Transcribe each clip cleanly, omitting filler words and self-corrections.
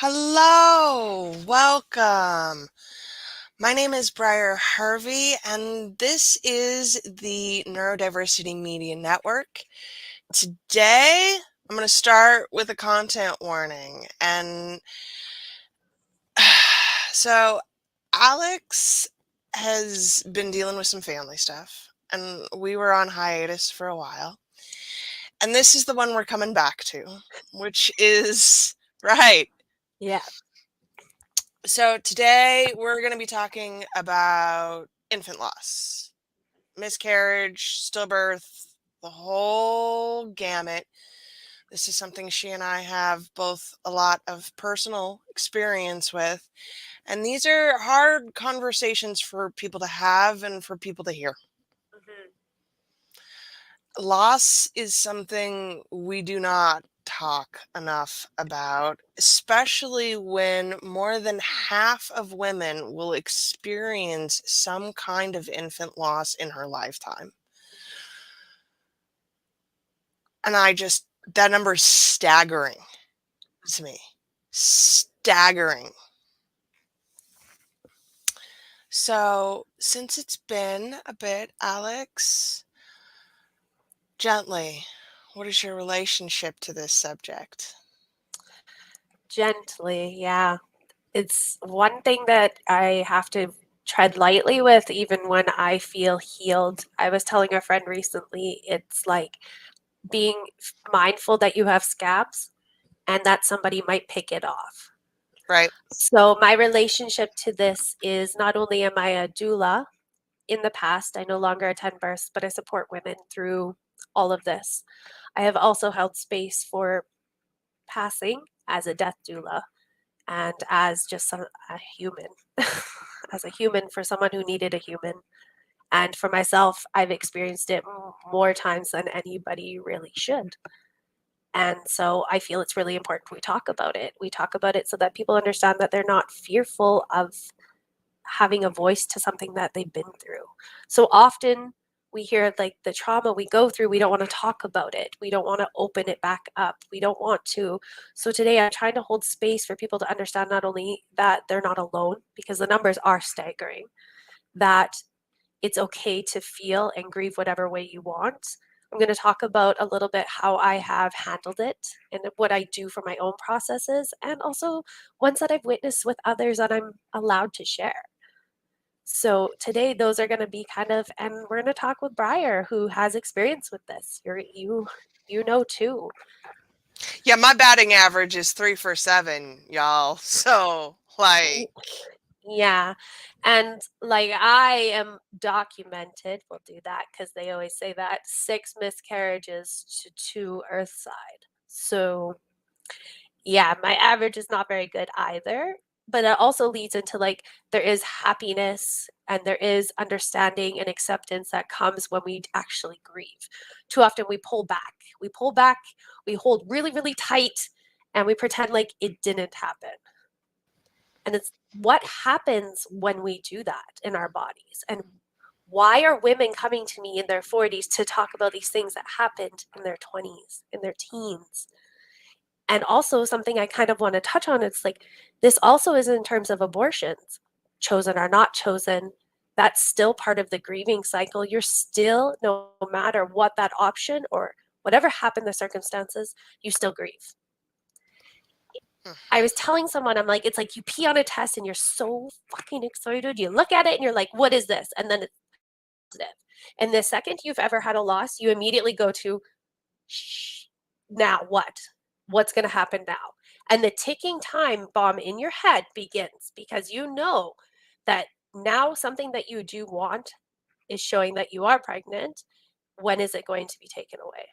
Hello, welcome. My name is Briar Harvey, and this is the Neurodiversity Media Network. Today, I'm going to start with a content warning. And so, Alex has been dealing with some family stuff, and we were on hiatus for a while. And this is the one we're coming back to, which is right. Yeah. So today we're going to be talking about infant loss, miscarriage, stillbirth, the whole gamut. This is something she and I have both a lot of personal experience with. And these are hard conversations for people to have and for people to hear. Mhm. Loss is something we do not talk enough about, especially when more than half of women will experience some kind of infant loss in her lifetime. And that number is staggering to me. Staggering. So, since it's been a bit, Alex, gently, what is your relationship to this subject? Gently, yeah. It's one thing that I have to tread lightly with even when I feel healed. I was telling a friend recently, it's like being mindful that you have scabs and that somebody might pick it off. Right? So my relationship to this is not only am I a doula in the past, I no longer attend births, but I support women through all of this. I have also held space for passing as a death doula and as just a human, as a human for someone who needed a human. And for myself, I've experienced it more times than anybody really should. And so I feel it's really important we talk about it. We talk about it so that people understand that they're not fearful of having a voice to something that they've been through. So often we hear like the trauma we go through, we don't want to talk about it. We don't want to open it back up. We don't want to. So today I'm trying to hold space for people to understand not only that they're not alone, because the numbers are staggering, that it's okay to feel and grieve whatever way you want. I'm going to talk about a little bit how I have handled it and what I do for my own processes, and also ones that I've witnessed with others that I'm allowed to share. So today, those are going to be kind of, and we're going to talk with Briar, who has experience with this. You know too. Yeah, my batting average is 3 for 7, y'all. So, Yeah, and like I am documented. We'll do that because they always say that 6 miscarriages to 2 Earthside. So yeah, my average is not very good either. But it also leads into like there is happiness and there is understanding and acceptance that comes when we actually grieve. Too often we pull back. We pull back, we hold really, really tight, and we pretend like it didn't happen. And it's what happens when we do that in our bodies. And why are women coming to me in their 40s to talk about these things that happened in their 20s, in their teens? And also something I kind of want to touch on, it's like this also is in terms of abortions, chosen or not chosen. That's still part of the grieving cycle. You're still, no matter what that option or whatever happened, the circumstances, you still grieve. I was telling someone, I'm like, it's like you pee on a test and you're so fucking excited. You look at it and you're like, what is this? And then it's positive. And the second you've ever had a loss, you immediately go to, shh, now what? What's going to happen now? And the ticking time bomb in your head begins because you know that now something that you do want is showing that you are pregnant. When is it going to be taken away?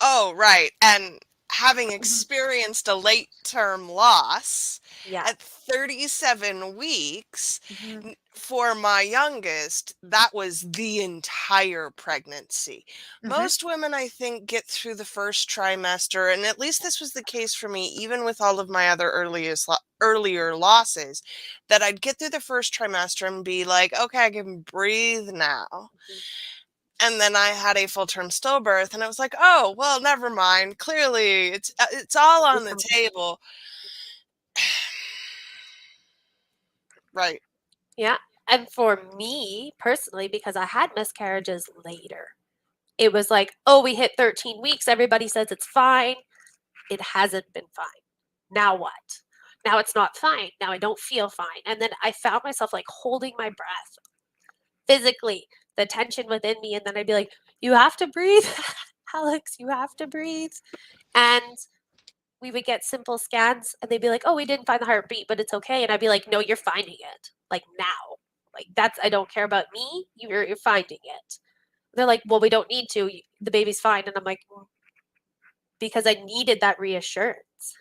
oh, right. And having Mhm. experienced a late term loss Yeah. at 37 weeks Mhm. for my youngest, that was the entire pregnancy. Mhm. Most women, I think, get through the first trimester, and at least this was the case for me, even with all of my other earlier losses, that I'd get through the first trimester and be like, okay, I can breathe now. Mhm. And then I had a full-term stillbirth, and I was like, "Oh, well, never mind. Clearly, it's all on It's the something. table." Right. Yeah. And for me personally, because I had miscarriages later, it was like, oh, we hit 13 weeks. Everybody says it's fine. It hasn't been fine. Now what? Now it's not fine. Now I don't feel fine. And then I found myself like holding my breath physically, the tension within me. And then I'd be like, you have to breathe, Alex, you have to breathe. And we would get simple scans and they'd be like, oh, we didn't find the heartbeat, but it's okay. And I'd be like, no, you're finding it. Like now. Like that's, I don't care about me. You're finding it. They're like, well, we don't need to. The baby's fine. And I'm like, because I needed that reassurance.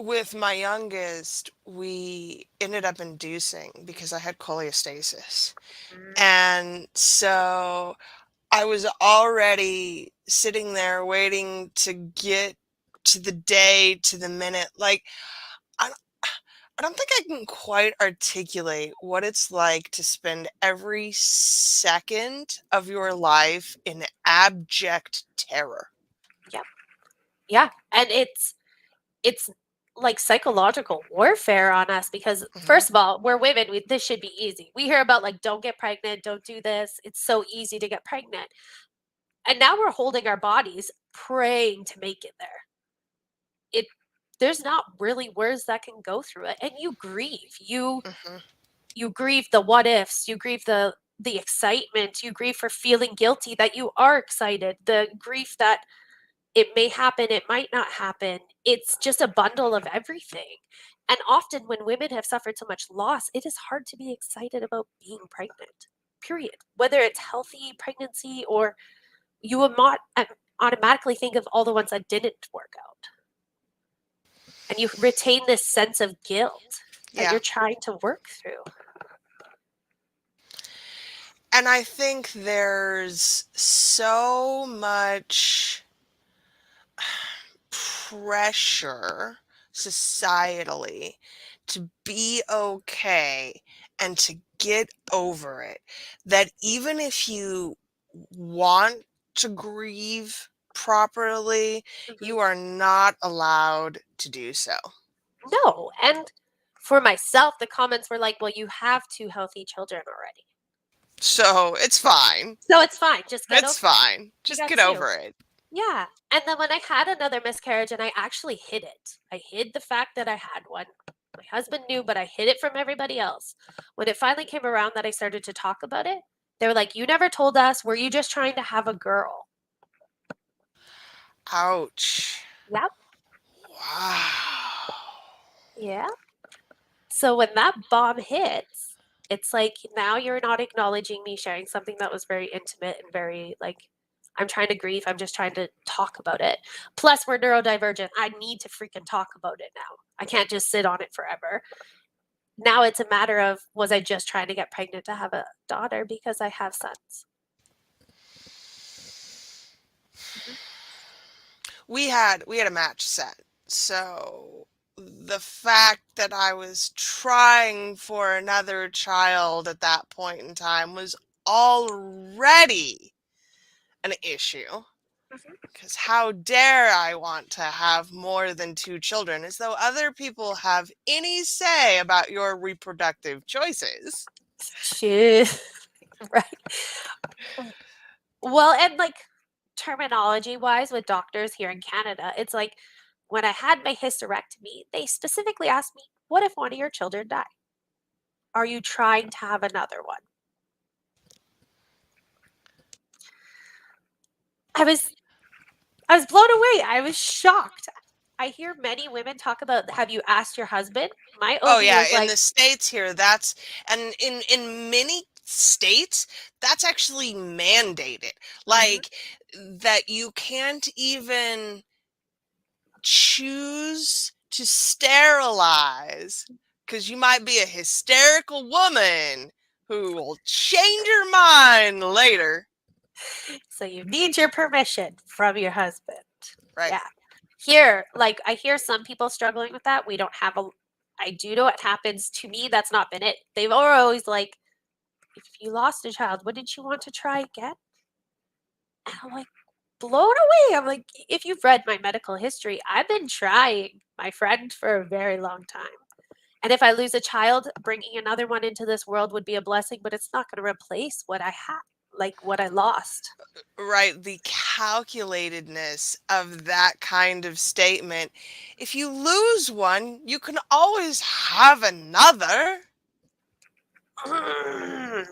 With my youngest, we ended up inducing because I had cholestasis. Mm, And so I was already sitting there waiting to get to the day, to the minute. Like, I, I don't think I can quite articulate what it's like to spend every second of your life in abject terror. yeah. Yeah. And it's like psychological warfare on us because Hmm. first of all, we're women. This should be easy. We hear about like don't get pregnant, don't do this. It's so easy to get pregnant. And now we're holding our bodies praying to make it there. It there's not really words that can go through it. And you grieve. Hmm. You grieve the what ifs, you grieve the excitement, you grieve for feeling guilty that you are excited, the grief that it may happen, it might not happen. It's just a bundle of everything. And often when women have suffered so much loss, it is hard to be excited about being pregnant. Period. Whether it's healthy pregnancy or you will not automatically think of all the ones that didn't work out. And you retain this sense of guilt that Yeah. you're trying to work through. And I think there's so much pressure societally to be okay and to get over it that even if you want to grieve properly, Mhm. you are not allowed to do so. No. And for myself, the comments were like, well, you have two healthy children already. So it's fine. So it's fine. Just get It's over it. fine. You Just got get two. over it. Yeah. And then when I had another miscarriage and I actually hid it, I hid the fact that I had one. My husband knew, but I hid it from everybody else. When it finally came around that I started to talk about it, they were like, you never told us. Were you just trying to have a girl? Ouch. Yep. Wow. Yeah. So when that bomb hits, it's like now you're not acknowledging me sharing something that was very intimate and very like I'm trying to grieve. I'm just trying to talk about it. Plus, we're neurodivergent. I need to freaking talk about it now. I can't just sit on it forever. Now it's a matter of was I just trying to get pregnant to have a daughter because I have sons? Mhm. We had a match set. So the fact that I was trying for another child at that point in time was already an issue. Mhm. Because how dare I want to have more than two children, as though other people have any say about your reproductive choices. Shit. Right. Well, and like terminology wise with doctors here in Canada, it's like when I had my hysterectomy, they specifically asked me, what if one of your children died? Are you trying to have another one? I was I was blown away. I was shocked. I hear many women talk about have you asked your husband? My Oh OB yeah, was in like, the states here, that's and in many states, that's actually mandated. mhm, Like that you can't even choose to sterilize because you might be a hysterical woman who will change her mind later. so you need your permission from your husband. Right. Yeah. Here, like I hear some people struggling with that. We don't have a I do know what happens to me. That's not been it. They've always like, if you lost a child, wouldn't you want to try again? And I'm like, blown away. I'm like, if you've read my medical history, I've been trying, my friend, for a very long time. And if I lose a child, bringing another one into this world would be a blessing, but it's not going to replace what I had, like what I lost. Right, the calculatedness of that kind of statement. If you lose one, you can always have another. Mm.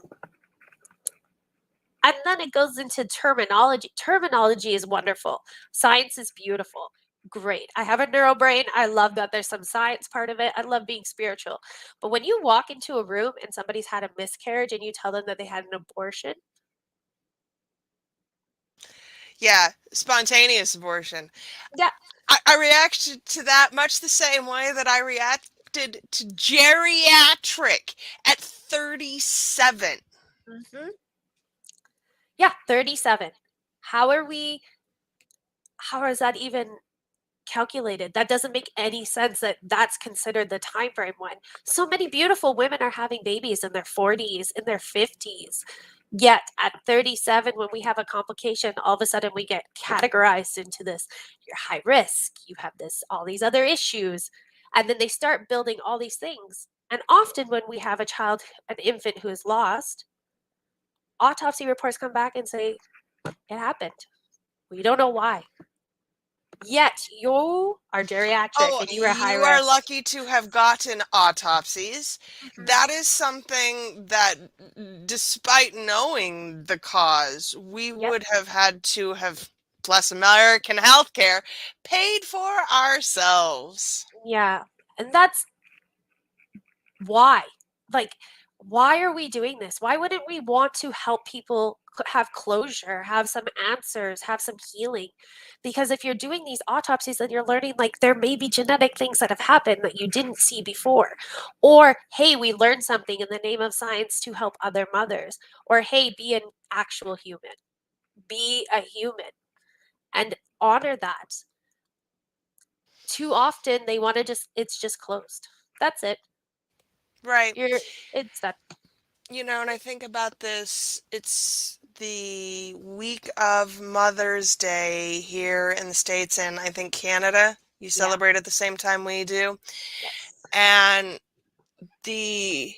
And then it goes into terminology. Terminology is wonderful. Science is beautiful. Great. I have a neuro brain. I love that there's some science part of it. I love being spiritual. But when you walk into a room and somebody's had a miscarriage and you tell them that they had an abortion, Yeah, spontaneous abortion. yeah. I reacted to that much the same way that I reacted to geriatric at 37. Hmm. Yeah, 37. How are we, how is that even calculated? That doesn't make any sense that that's considered the time frame when so many beautiful women are having babies in their 40s, in their 50s. Yet at 37, when we have a complication, all of a sudden we get categorized into this. You're high risk, you have this, all these other issues. And then they start building all these things. And often when we have a child, an infant who is lost, autopsy reports come back and say, it happened. We don't know why. Yet you are geriatric Oh, and you are high you are risk. lucky to have gotten autopsies. Mhm. That is something that, despite knowing the cause, we Yep. would have had to have, plus American healthcare, paid for ourselves. Yeah. And that's why. Like, why are we doing this? Why wouldn't we want to help people have closure, have some answers, have some healing? Because if you're doing these autopsies, then you're learning like there may be genetic things that have happened that you didn't see before. Or, hey, we learned something in the name of science to help other mothers. Or, hey, be an actual human, be a human and honor that. Too often they want to just, it's just closed. That's it. Right. You're, it's that. And I think about this, it's the week of Mother's Day here in the States, and I think Canada. You Yeah. celebrate at the same time we do. Yes. And the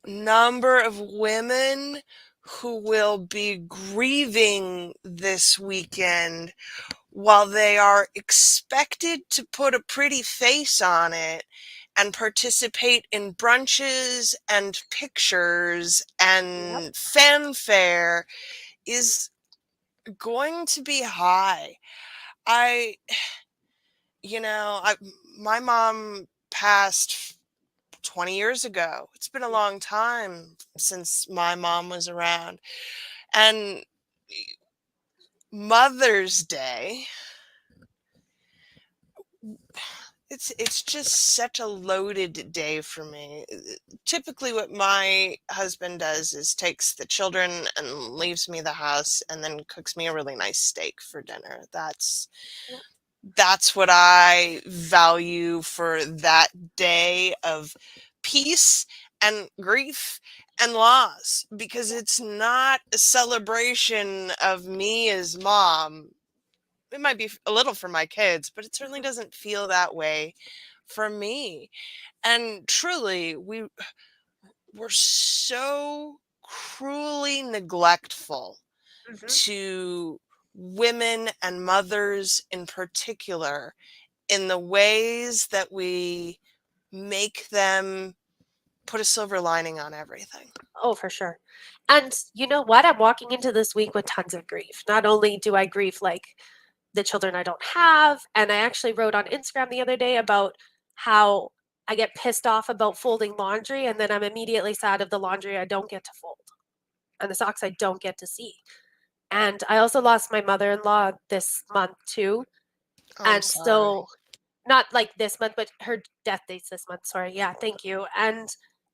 number of women who will be grieving this weekend while they are expected to put a pretty face on it and participate in brunches and pictures Yep. and fanfare is going to be high. I, I my mom passed 20 years ago. It's been a Yeah. long time since my mom was around. And Mother's Day, it's just such a loaded day for me. Typically what my husband does is takes the children and leaves me the house and then cooks me a really nice steak for dinner. Yep. That's what I value for that day of peace and grief and loss, because Yep. it's not a celebration of me as mom. It might be a little for my kids, but it certainly Mhm. doesn't feel that way for me. And truly, we were so cruelly neglectful Mhm. to women and mothers in particular in the ways that we make them put a silver lining on everything. Oh, for sure. And you know what? I'm walking into this week with tons of grief. Not only do I grieve like the children I don't have, and I actually wrote on Instagram the other day about how I get pissed off about folding laundry, and then I'm immediately sad of the laundry I don't get to fold and the socks I don't get to see. And I also lost my mother in law this month too. Oh, I'm And sorry. so not like this month, but her death date's this month. Sorry. Yeah, thank you. And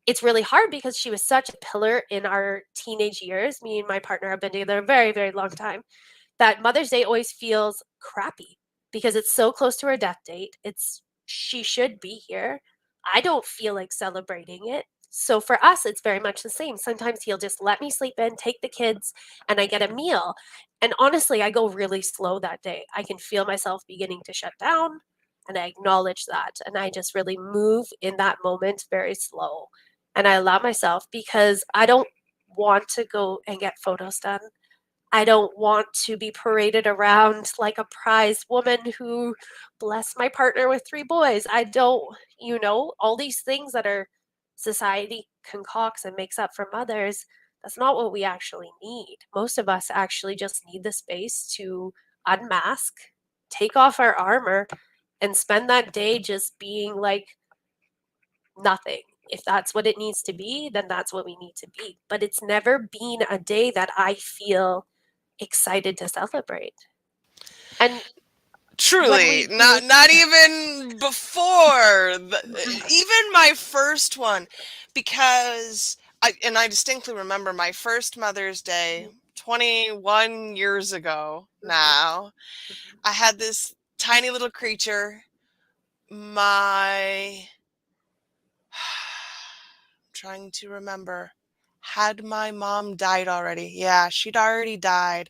it's really hard because she was such a pillar in our teenage years. Me and my partner have been together a very, very long time. That Mother's Day always feels crappy because it's so close to her death date. It's she should be here. I don't feel like celebrating it. So for us, it's very much the same. Sometimes he'll just let me sleep in, take the kids, and I get a meal. And honestly, I go really slow that day. I can feel myself beginning to shut down, and I acknowledge that. And I just really move in that moment very slow. And I allow myself because I don't want to go and get photos done. I don't want to be paraded around like a prize woman who blessed my partner with 3 boys. I don't, all these things that our society concocts and makes up for mothers, that's not what we actually need. Most of us actually just need the space to unmask, take off our armor, and spend that day just being like nothing. If that's what it needs to be, then that's what we need to be. But it's never been a day that I feel excited to celebrate. And when Truly, we do, not even before even my first one, because I distinctly remember my first Mother's Day 21 years ago now. I had this tiny little creature. My trying to remember. Had my mom died already? Yeah, she'd already died.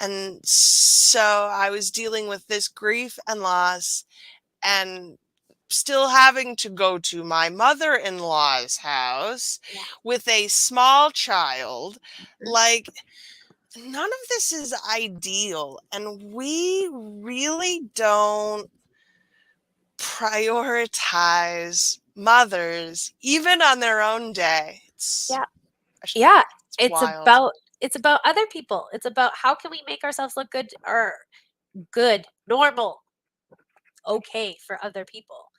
And so I was dealing with this grief and loss and still having to go to my mother-in-law's house yeah, with a small child. Like, none of this is ideal. And we really don't prioritize mothers, even on their own day. yeah, yeah. It's It's wild. about it's about other people. It's about how can we make ourselves look good or good, normal, okay for other people.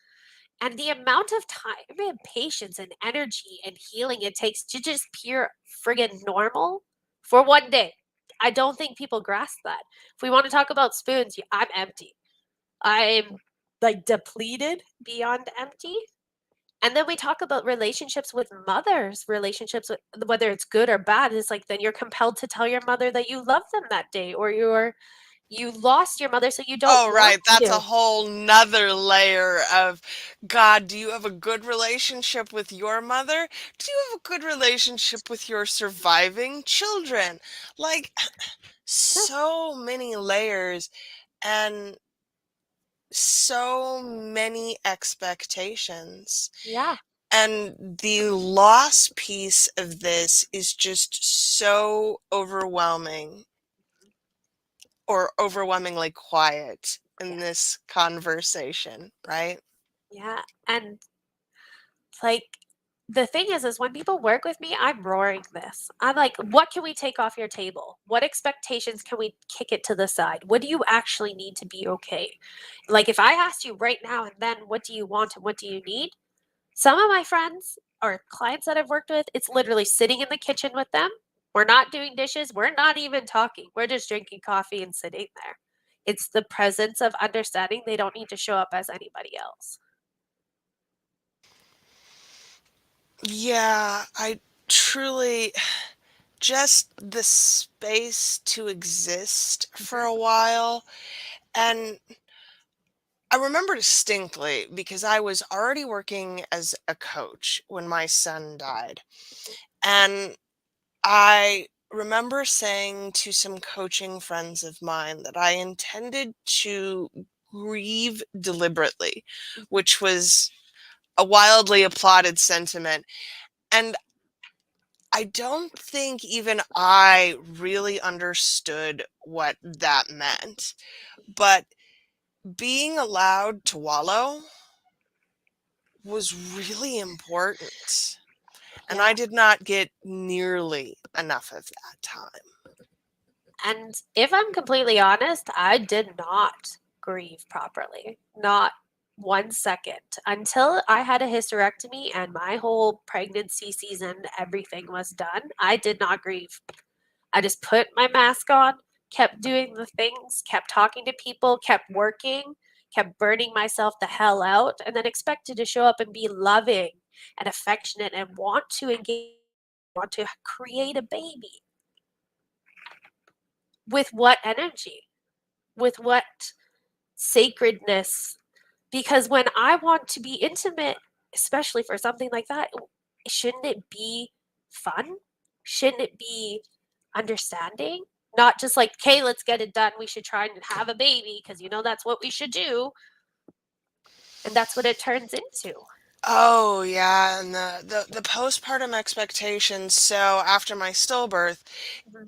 And the amount of time and patience and energy and healing it takes to just pure friggin' normal for one day. I don't think people grasp that. If we want to talk about spoons, I'm empty. I'm like depleted beyond empty. And then we talk about relationships with mothers, relationships with whether it's good or bad. It's like then you're compelled to tell your mother that you love them that day, or you lost your mother, so you don't Oh, want right. That's a to. whole nother layer of God. Do you have a good relationship with your mother? Do you have a good relationship with your surviving children? Like, Yeah, so many layers and so many expectations. yeah, And the loss piece of this is just so overwhelming or overwhelmingly quiet yeah, in this conversation, right? yeah. And like the thing is when people work with me, I'm roaring this. I'm like, what can we take off your table? What expectations can we kick it to the side? What do you actually need to be okay? Like if I asked you right now and then, what do you want and what do you need? Some of my friends or clients that I've worked with, it's literally sitting in the kitchen with them. We're not doing dishes. We're not even talking. We're just drinking coffee and sitting there. It's the presence of understanding they don't need to show up as anybody else. Yeah, I truly just the space to exist for a while. And I remember distinctly because I was already working as a coach when my son died. And I remember saying to some coaching friends of mine that I intended to grieve deliberately, Mhm. which was a wildly applauded sentiment. And I don't think even I really understood what that meant. But being allowed to wallow was really important. And I Yeah. did not get nearly enough of that time. And if I'm completely honest, I did not grieve properly. Not 1 second. Until I had a hysterectomy and my whole pregnancy season, everything was done, I did not grieve. I just put my mask on, kept doing the things, kept talking to people, kept working, kept burning myself the hell out, and then expected to show up and be loving and affectionate and want to engage, want to create a baby. With what energy? With what sacredness? Because when I want to be intimate, especially for something like that, shouldn't it be fun? Shouldn't it be understanding? Not just like, okay, let's get it done. We should try and have a baby because that's what we should do. And that's what it turns into. Oh yeah, and the postpartum expectations. So after my stillbirth, Mhm.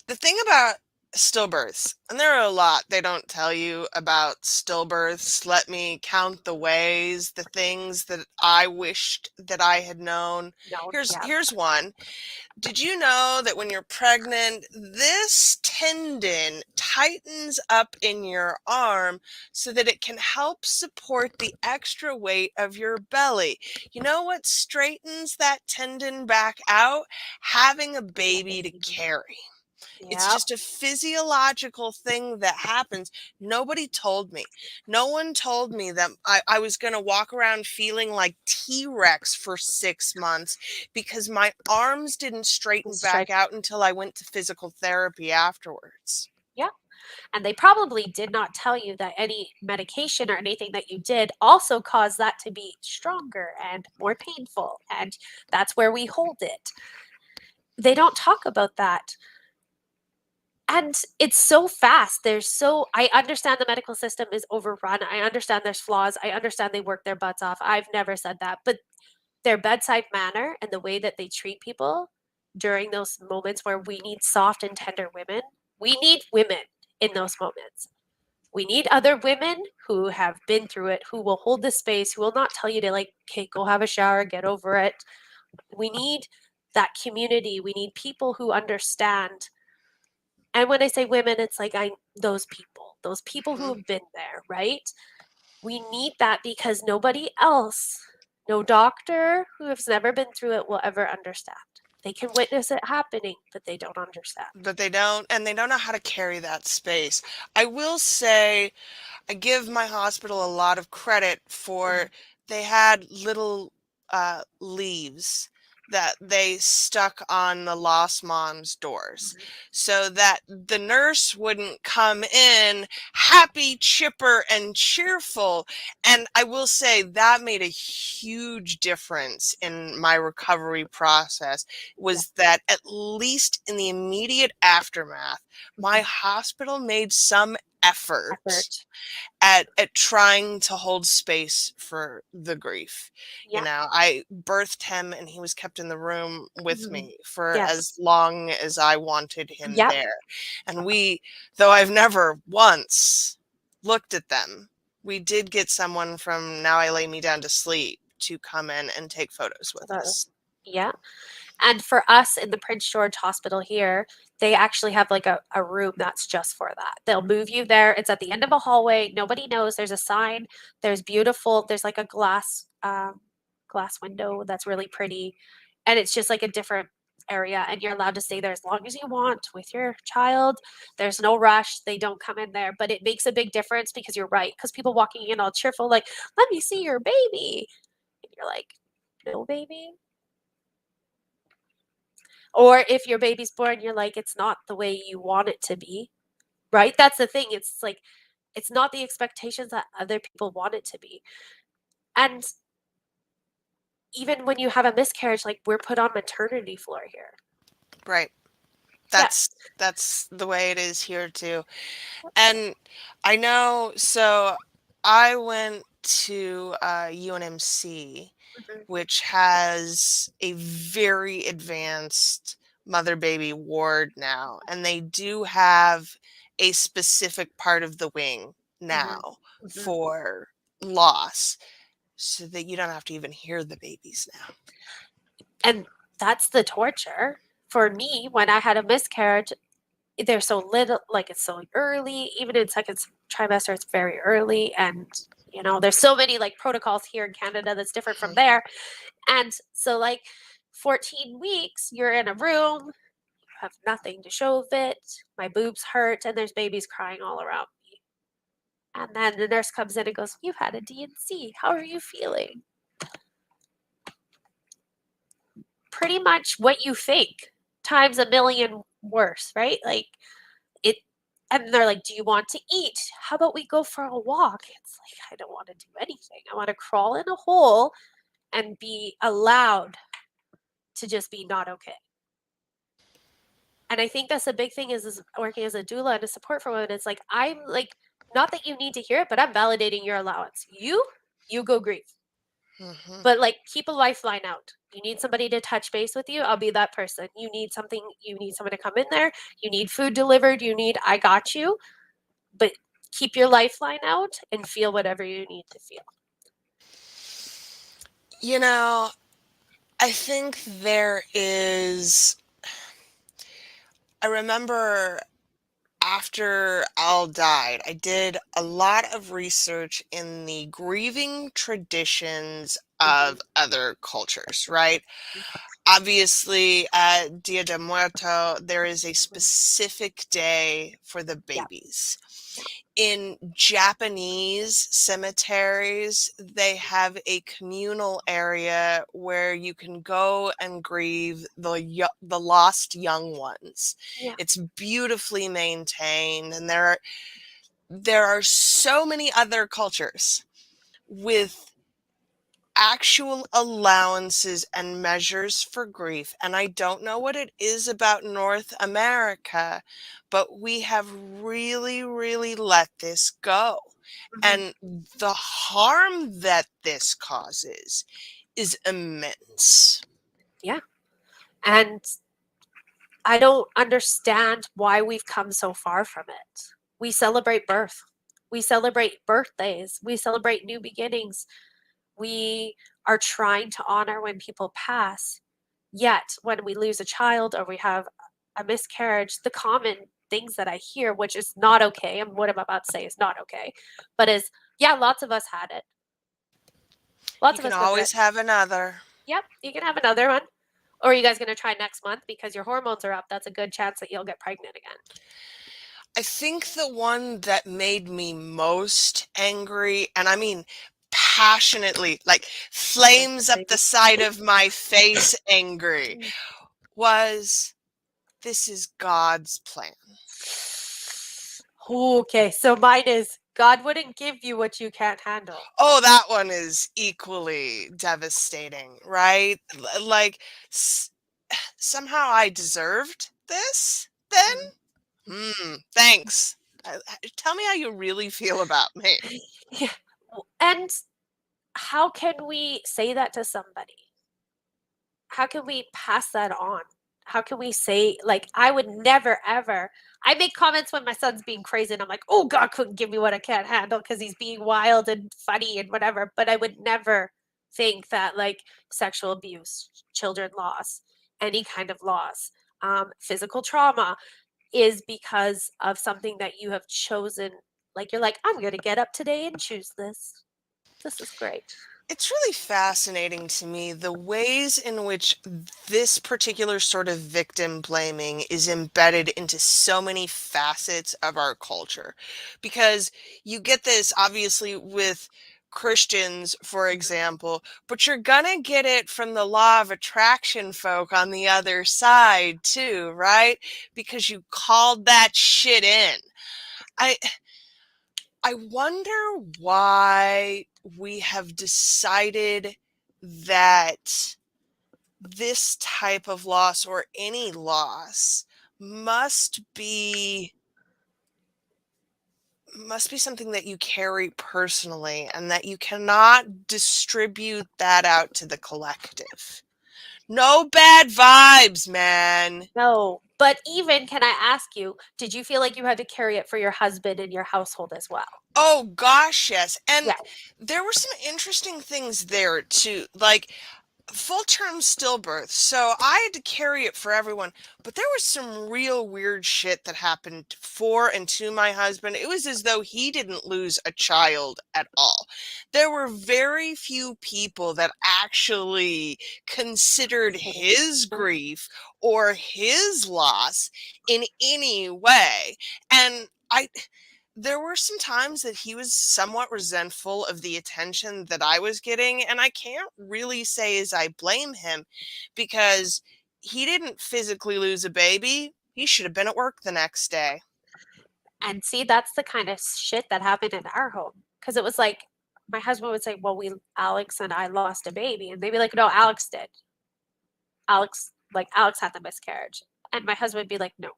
the thing about stillbirths, and there are a lot they don't tell you about stillbirths. Let me count the ways, the things that I wished that I had known. No, yeah, Here's one. Did you know that when you're pregnant, this tendon tightens up in your arm so that it can help support the extra weight of your belly? You know what straightens that tendon back out? Having a having a baby to baby. carry. It's Yeah, just a physiological thing that happens. Nobody told me. No one told me that I was going to walk around feeling like T-Rex for 6 months because my arms didn't straighten back straight. out until I went to physical therapy afterwards. Yeah. And they probably did not tell you that any medication or anything that you did also caused that to be stronger and more painful. And that's where we hold it. They don't talk about that. And it's so fast. I understand the medical system is overrun. I understand there's flaws. I understand they work their butts off. I've never said that. But their bedside manner and the way that they treat people during those moments where we need soft and tender women, we need women in those moments. We need other women who have been through it, who will hold the space, who will not tell you to like, okay, go have a shower, get over it. We need that community. We need people who understand. And when I say women, it's like those people who Mhm. have been there, right? We need that because nobody else, no doctor who has never been through it will ever understand. They can witness it happening, but they don't understand. But they don't, and they don't know how to carry that space. I will say I give my hospital a lot of credit Mhm, for they had little leaves that they stuck on the lost mom's doors mhm. so that the nurse wouldn't come in happy, chipper, and cheerful. And I will say that made a huge difference in my recovery process Yeah, was that at least in the immediate aftermath, my mhm. hospital made some effort Effort. at trying to hold space for the grief. You Yeah. know, I birthed him and he was kept in the room with Mhm. me for as Yes. long as I wanted him Yep. there. And we, though I've never once looked at them, we did get someone from Now I Lay Me Down to Sleep to come in and take photos with us. Yeah. And for us in the Prince George Hospital here, they actually have like a room that's just for that. They'll move you there. It's at the end of a hallway. Nobody knows. There's a sign. There's like a glass window that's really pretty. And it's just like a different area. And you're allowed to stay there as long as you want with your child. There's no rush. They don't come in there. But it makes a big difference because you're right. Because people walking in all cheerful, like, let me see your baby. And you're like, no baby. Or if your baby's born, you're like, it's not the way you want it to be, right? That's the thing. It's like, it's not the expectations that other people want it to be. And even when you have a miscarriage, like we're put on maternity floor here. Right. Yeah. That's the way it is here too. And I know, so I went to UNMC, Mhm, which has a very advanced mother baby ward now. And they do have a specific part of the wing mhm, now mhm. for loss so that you don't have to even hear the babies now. And that's the torture for me when I had a miscarriage. They're so little, like it's so early. Even in second trimester, it's very early. And, there's so many like protocols here in Canada that's different from Mhm. there. And so, like, 14 weeks, you're in a room, you have nothing to show of it. My boobs hurt, and there's babies crying all around me. And then the nurse comes in and goes, you've had a D&C. How are you feeling? Pretty much what you think, times a million worse, right? Like, it. And they're like, do you want to eat? How about we go for a walk? It's like, I don't want to do anything. I want to crawl in a hole and be allowed to just be not okay. And I think that's a big thing is working as a doula and a support for women. It's like, I'm like, not that you need to hear it, but I'm validating your allowance. You go grieve. Hmm. But like keep a lifeline out. You need somebody to touch base with you, I'll be that person. You need someone to come in there, you need food delivered, I got you. But keep your lifeline out and feel whatever you need to feel. You know, I think there is. I remember after Al died, I did a lot of research in the grieving traditions Mm-hmm. of other cultures, right? Obviously, Dia de Muerto, there is a specific day for the Yeah, babies. In Japanese cemeteries, they have a communal area where you can go and grieve the lost young ones. yeah, It's beautifully maintained, and there are so many other cultures with actual allowances and measures for grief. And I don't know what it is about North America, but we have really, really let this go. mm-hmm. And the harm that this causes is immense. Yeah. And I don't understand why we've come so far from it. We celebrate birth, we celebrate birthdays, we celebrate new beginnings, we are trying to honor when people pass. Yet, when we lose a child or we have a miscarriage, the common things that I hear, which is not okay, and what I'm about to say is not okay, but is, yeah, lots of us had it. Lots You of can us go through it. always have another. Yep, you can have another one. Or are you guys going to try next month because your hormones are up? That's a good chance that you'll get pregnant again. I think the one that made me most angry, and I mean passionately, like Okay, flames up the baby. side of my face angry, was this is God's plan. Okay, so mine is God wouldn't give you what you can't handle. Oh, that one is equally devastating, right? Like somehow I deserved this then? Mm. Thanks. Tell me how you really feel about me. Yeah. And how can we say that to somebody? How can we pass that on? How can we say, like, I would never, ever. I make comments when my son's being crazy, and I'm like, oh, God couldn't give me what I can't handle because he's being wild and funny and whatever. But I would never think that, like, sexual abuse, children loss, any kind of loss, physical trauma is because of something that you have chosen. Like, you're like, I'm going to get up today and choose this. This is great. It's really fascinating to me the ways in which this particular sort of victim blaming is embedded into so many facets of our culture. Because you get this obviously with Christians, for Mhm. example, but you're gonna get it from the law of attraction folk on the other side too, right? Because you called that shit in. I I wonder why we have decided that this type of loss or any loss must be must be something that you carry personally and that you cannot distribute that out to the collective. No bad vibes, man. No, but even can I ask you, did you feel like you had to carry it for your husband and your household as well? Oh gosh, yes. And Yeah. there were some interesting things there too. Like full term stillbirth. So I had to carry it for everyone, but there was some real weird shit that happened for and to my husband. It was as though he didn't lose a child at all. There were very few people that actually considered his grief or his loss in any way. And there were some times that he was somewhat resentful of the attention that I was getting, and I can't really say as I blame him because he didn't physically lose a baby. He should have been at work the next day. And see, that's the kind of shit that happened in our home. Because it was like, my husband would say, well, Alex and I lost a baby. And they'd be like, no, Alex did. Alex had the miscarriage. And my husband would be like, no,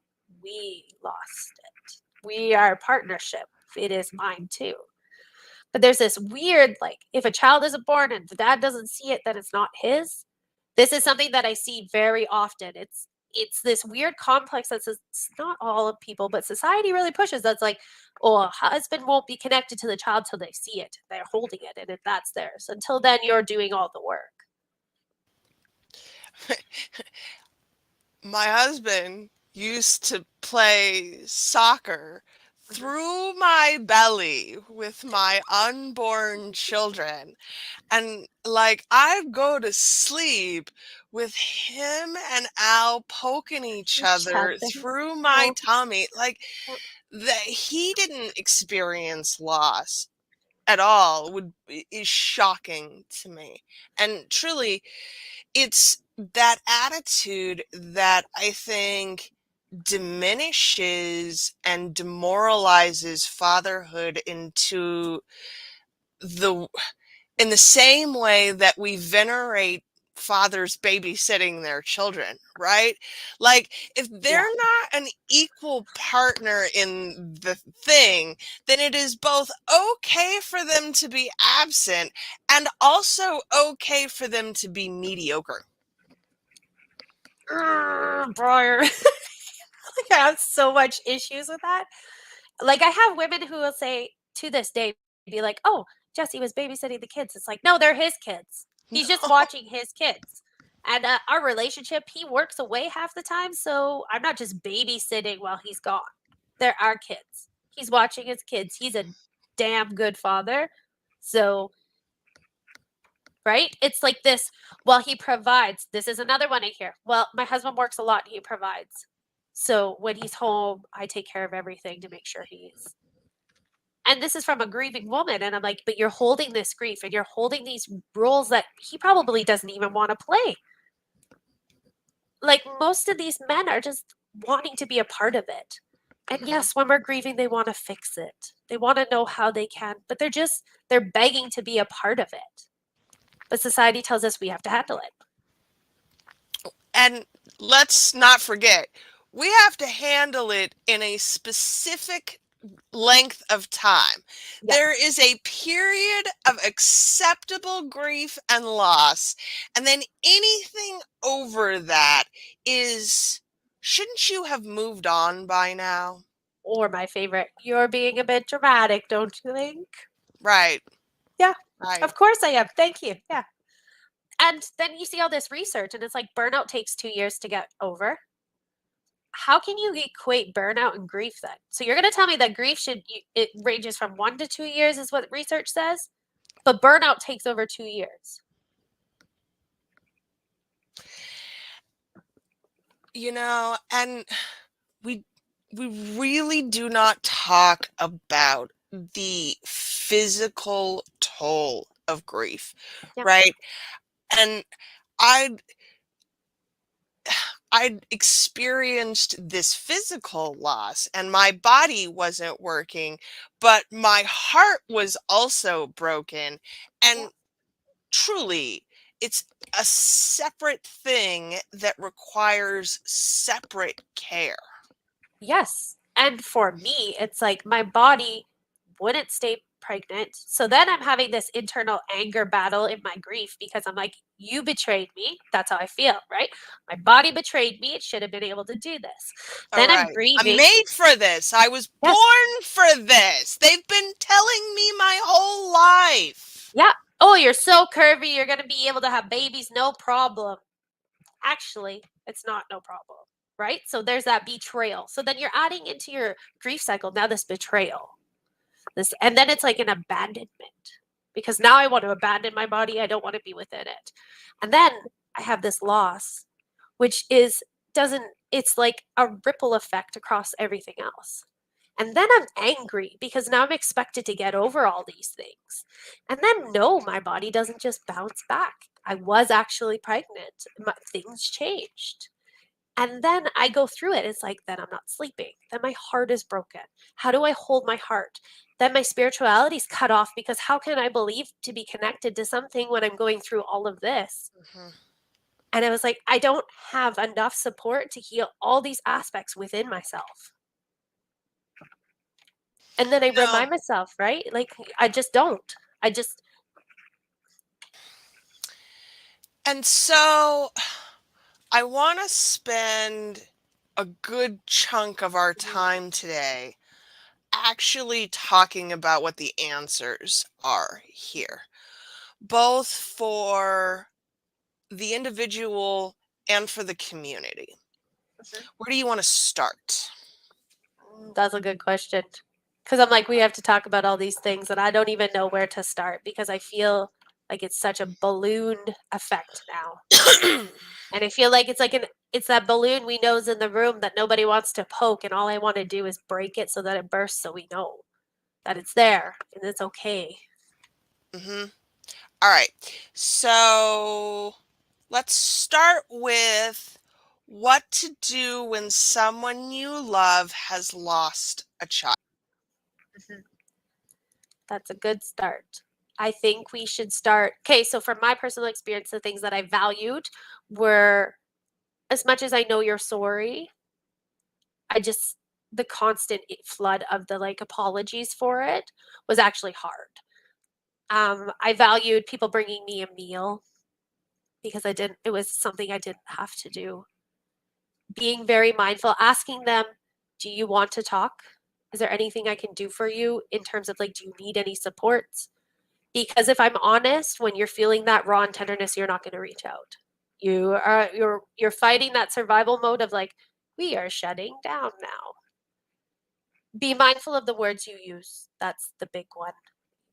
we lost it. We are a partnership. It is mine too. But there's this weird, like, if a child isn't born and the dad doesn't see it, then it's not his. This is something that I see very often. It's this weird complex that's it's not all of people, but society really pushes. That's like, oh, a husband won't be connected to the child till they see it. They're holding it, and if that's theirs. Until then, you're doing all the work. My husband used to play soccer Mhm. through my belly with my unborn children. And like I'd go to sleep with him and Al poking each Each other other. through my Oh, tummy. Like yeah. that he didn't experience loss at all is shocking to me. And truly, it's that attitude that I think diminishes and demoralizes fatherhood into the in the same way that we venerate fathers babysitting their children, right? Like, if they're Yeah. not an equal partner in the thing, then it is both okay for them to be absent and also okay for them to be mediocre. Briar. I have so much issues with that. Like, I have women who will say to this day, be like, oh, Jesse was babysitting the kids. It's like, no, they're his kids. He's just No. watching his kids. And our relationship, he works away half the time. So I'm not just babysitting while he's gone. They're our kids. He's watching his kids. He's a damn good father. So, right? It's like this, well, he provides. This is another one I hear. Well, my husband works a lot. He provides. So when he's home, I take care of everything to make sure he's, and this is from a grieving woman, and I'm like, but you're holding this grief and you're holding these roles that he probably doesn't even want to play. Like, most of these men are just wanting to be a part of it. And Mhm. yes, when we're grieving, they want to fix it, they want to know how they can, but they're begging to be a part of it. But society tells us we have to handle it. And let's not forget, we have to handle it in a specific length of time. There Yes. is a period of acceptable grief and loss, and then anything over that is, shouldn't you have moved on by now? Or my favorite, you're being a bit dramatic, don't you think? Right, Yeah, right. of course I am. Thank you. Yeah. And then you see all this research, and it's like burnout takes 2 years to get over. How can you equate burnout and grief then? So you're going to tell me that grief it ranges from 1 to 2 years, is what research says, but burnout takes over 2 years. And we we really do not talk about the physical toll of grief, Yeah. right? And I I'd experienced this physical loss and my body wasn't working, but my heart was also broken. Yeah. And truly, it's a separate thing that requires separate care. Yes. And for me, it's like my body wouldn't stay pregnant. So then I'm having this internal anger battle in my grief because I'm like, you betrayed me. That's how I feel, right? My body betrayed me. It should have been able to do this. All Then I'm right. I'm grieving. made for this. I was Yes. born for this. They've been telling me my whole life. Yeah. Oh, you're so curvy. You're going to be able to have babies. No problem. Actually, it's not no problem, right? So there's that betrayal. So then you're adding into your grief cycle now this betrayal. This, and then it's like an abandonment because now I want to abandon my body. I don't want to be within it. And then I have this loss, which is doesn't it's like a ripple effect across everything else. And then I'm angry because now I'm expected to get over all these things. And then no, my body doesn't just bounce back. I was actually pregnant. Things changed. And then I go through it. It's like, then I'm not sleeping. Then my heart is broken. How do I hold my heart? Then my spirituality is cut off because how can I believe to be connected to something when I'm going through all of this? Mhm. And I was like, I don't have enough support to heal all these aspects within myself. And then I No. remind myself, right? Like, I just don't. I just, And so I want to spend a good chunk of our Mhm, time today actually talking about what the answers are here, both for the individual and for the community. Where do you want to start? that's a good question. Because I'm like, we have to talk about all these things, and I don't even know where to start because I feel like it's such a ballooned effect now. And I feel like it's that balloon we know is in the room that nobody wants to poke, and all I want to do is break it so that it bursts so we know that it's there and it's okay. hmm All right. So let's start with what to do when someone you love has lost a child. Mhm. That's a good start. I think we should start. Okay, so from my personal experience, the things that I valued were as much as I know you're sorry, I just, the constant flood of the like apologies for it was actually hard. I valued people bringing me a meal because it was something I didn't have to do. Being very mindful, asking them, do you want to talk? Is there anything I can do for you in terms of like, do you need any supports? Because if I'm honest, when you're feeling that raw and tenderness, you're not going to reach out. You're fighting that survival mode of like, we are shutting down now. Be mindful of the words you use. That's the big one.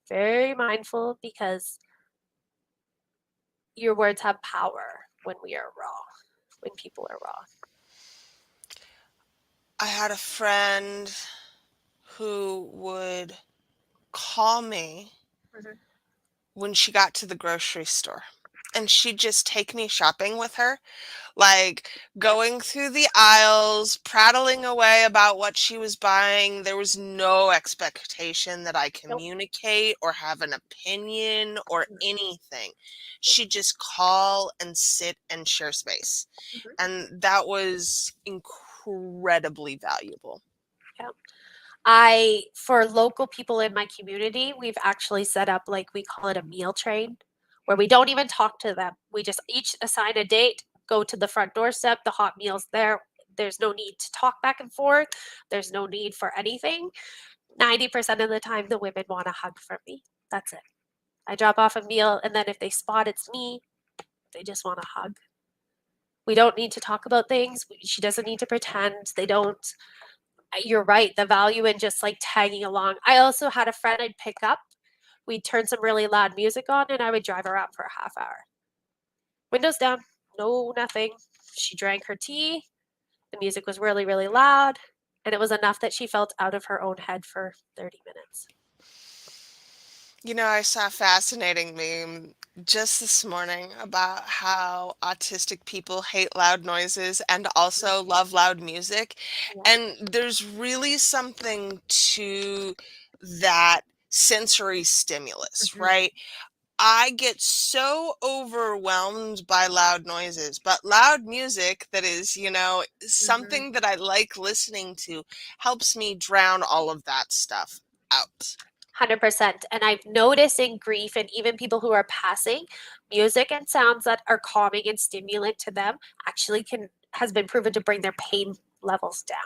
Very mindful because your words have power when we are raw, when people are raw. I had a friend who would call me Mhm. when she got to the grocery store. And she'd just take me shopping with her, like going through the aisles, prattling away about what she was buying. There was no expectation that I Nope. communicate or have an opinion or anything. She'd just call and sit and share space. Mhm. And that was incredibly valuable. Yeah. For local people in my community, we've actually set up like we call it a meal train where we don't even talk to them. We just each assign a date, go to the front doorstep, the hot meal's there. There's no need to talk back and forth. There's no need for anything. 90% of the time, the women want a hug from me. That's it. I drop off a meal, and then if they spot it's me, they just want a hug. We don't need to talk about things. She doesn't need to pretend. They don't. You're right. The value in just like tagging along. I also had a friend I'd pick up. We'd turn some really loud music on, and I would drive her out for a half hour. Windows down, no nothing. She drank her tea. The music was really, really loud, and it was enough that she felt out of her own head for 30 minutes. You know, I saw a fascinating meme just this morning about how autistic people hate loud noises and also love loud music. Yeah. And there's really something to that sensory stimulus, Mhm. right? I get so overwhelmed by loud noises, but loud music that is, Mhm. something that I like listening to helps me drown all of that stuff out. 100%. And I've noticed in grief and even people who are passing, music and sounds that are calming and stimulant to them actually can has been proven to bring their pain levels down.